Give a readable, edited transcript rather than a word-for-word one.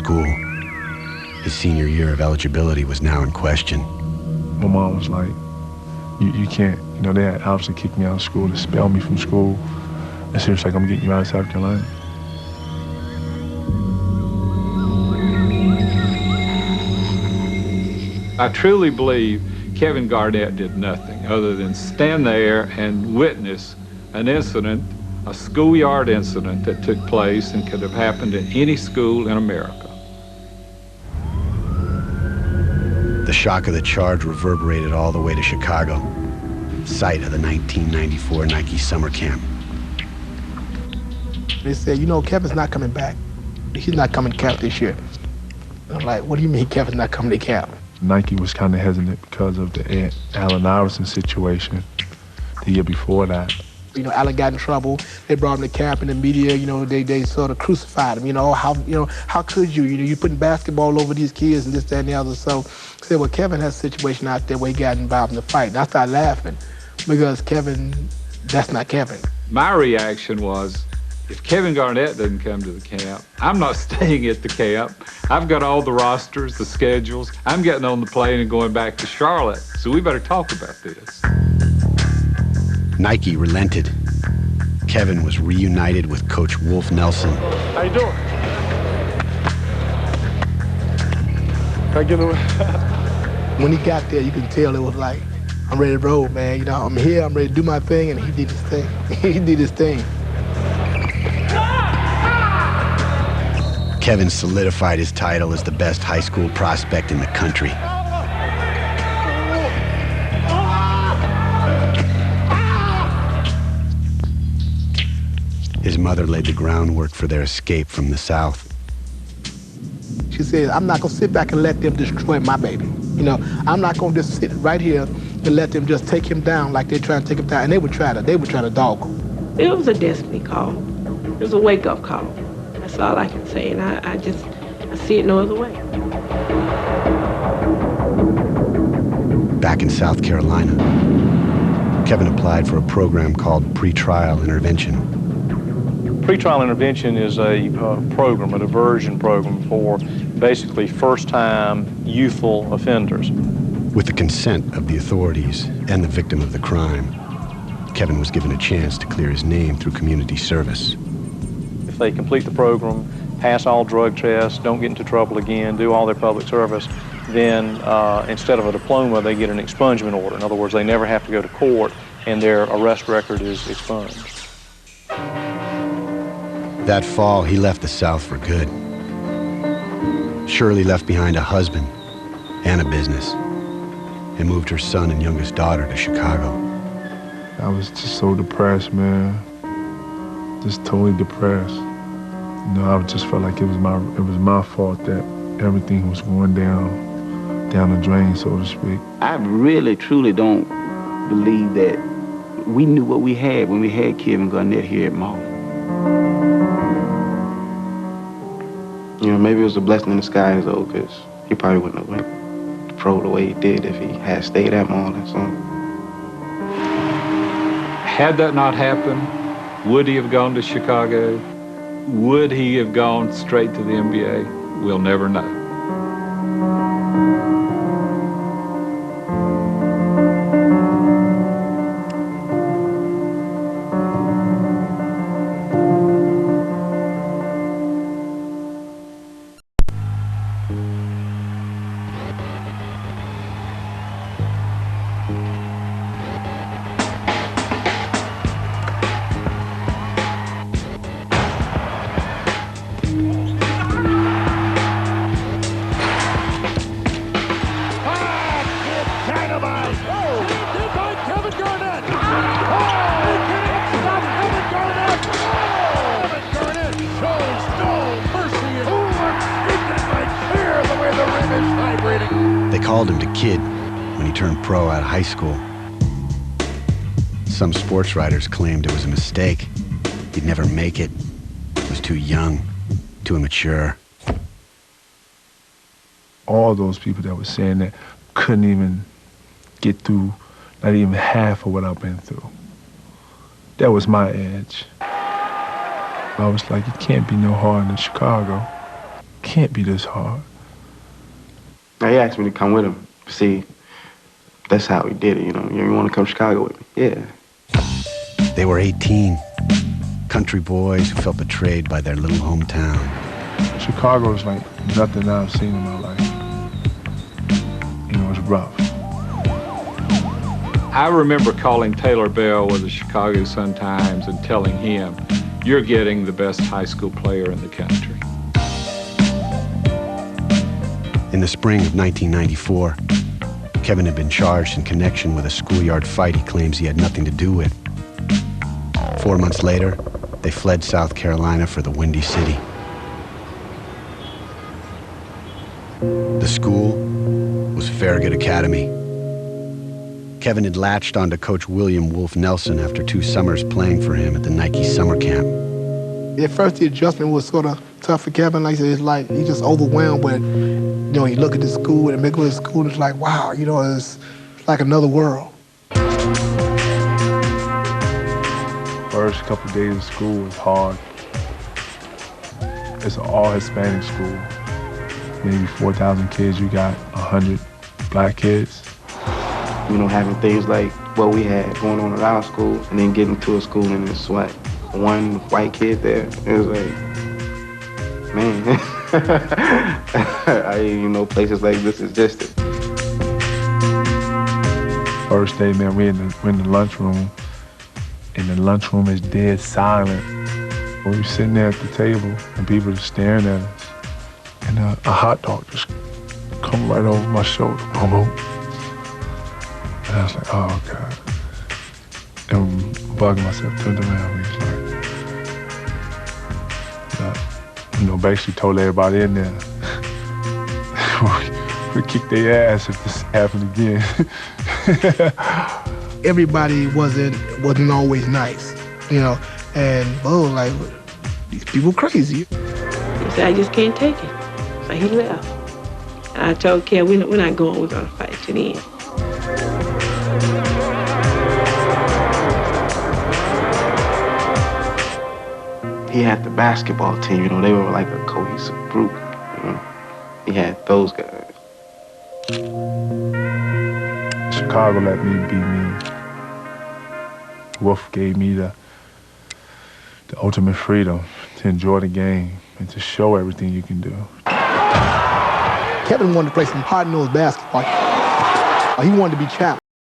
school. His senior year of eligibility was now in question. My mom was like, you can't, you know, they had obviously kicked me out of school, expelled me from school. And she was like, I'm getting you out of South Carolina. I truly believe Kevin Garnett did nothing other than stand there and witness an incident, a schoolyard incident that took place and could have happened in any school in America. The shock of the charge reverberated all the way to Chicago, site of the 1994 Nike summer camp. They said, you know, Kevin's not coming back. He's not coming to camp this year. I'm like, what do you mean Kevin's not coming to camp? Nike was kind of hesitant because of the Allen Iverson situation the year before that. You know, Allen got in trouble. They brought him to camp, and the media, you know, they sort of crucified him. You know, how could you? You know, you're putting basketball over these kids and this, that, and the other. So I said, well, Kevin has a situation out there where he got involved in the fight. And I started laughing because Kevin, that's not Kevin. My reaction was, if Kevin Garnett doesn't come to the camp, I'm not staying at the camp. I've got all the rosters, the schedules. I'm getting on the plane and going back to Charlotte. So we better talk about this. Nike relented. Kevin was reunited with Coach Wolf Nelson. How you doing? Can I get away? When he got there, you can tell it was like, I'm ready to roll, man. You know, I'm here, I'm ready to do my thing, and he did his thing. He did his thing. Kevin solidified his title as the best high school prospect in the country. His mother laid the groundwork for their escape from the South. She said, I'm not gonna sit back and let them destroy my baby. You know, I'm not gonna just sit right here and let them just take him down like they're trying to take him down. And they would try to dog him. It was a destiny call. It was a wake-up call. That's all I can say, and I see it no other way. Back in South Carolina, Kevin applied for a program called pretrial intervention. Pretrial intervention is a program, a diversion program for basically first-time youthful offenders. With the consent of the authorities and the victim of the crime, Kevin was given a chance to clear his name through community service. If they complete the program, pass all drug tests, don't get into trouble again, do all their public service, then instead of a diploma, they get an expungement order. In other words, they never have to go to court and their arrest record is expunged. That fall, he left the South for good. Shirley left behind a husband and a business and moved her son and youngest daughter to Chicago. I was just so depressed, man. Just totally depressed. You know, I just felt like it was my fault that everything was going down the drain, so to speak. I really, truly don't believe that we knew what we had when we had Kevin Garnett here at Mall. You know, maybe it was a blessing in disguise, though, because he probably wouldn't have went pro the way he did if he had stayed at Mall and so on. Had that not happened, would he have gone to Chicago? Would he have gone straight to the NBA? We'll never know. They called him the Kid when he turned pro out of high school. Some sports writers claimed it was a mistake. He'd never make it. He was too young, too immature. All those people that were saying that couldn't even get through not even half of what I've been through. That was my edge. I was like, it can't be no harder than Chicago. can't be this hard. Now, he asked me to come with him. See, that's how he did it, you know. You want to come to Chicago with me? Yeah. They were 18, country boys who felt betrayed by their little hometown. Chicago is like nothing I've seen in my life. You know, it's rough. I remember calling Taylor Bell with the Chicago Sun-Times and telling him, "You're getting the best high school player in the country." In the spring of 1994, Kevin had been charged in connection with a schoolyard fight he claims he had nothing to do with. 4 months later, they fled South Carolina for the Windy City. The school was Farragut Academy. Kevin had latched onto Coach William Wolf Nelson after 2 summers playing for him at the Nike summer camp. At first, the adjustment was sort of tough for Kevin. Like I said, it's like he's just overwhelmed. But you know, you look at the school and make the school, it's like, wow, you know, it's like another world. First couple of days of school was hard. It's an all-Hispanic school. Maybe 4,000 kids, you got 100 black kids. You know, having things like what we had going on at our school, and then getting to a school and it's like one white kid there. It was like, man, I didn't even know places like this existed. First day, man, we're in the lunchroom, and the lunchroom is dead silent. We were sitting there at the table, and people are staring at us, and a hot dog just come right over my shoulder. Boom, boom. And I was like, oh, God. And bugging myself, turned around, and he's like, you know, basically told everybody in there, we kick their ass if this happened again. Everybody wasn't always nice, you know, and like, these people crazy. He said, I just can't take it. So he left. And I told Kev, we're not going, we're gonna fight to the end. He had the basketball team, you know, they were like a cohesive group, you know. He had those guys. Chicago let me be me. Wolf gave me the ultimate freedom to enjoy the game and to show everything you can do. Kevin wanted to play some hard-nosed basketball. He wanted to be challenged.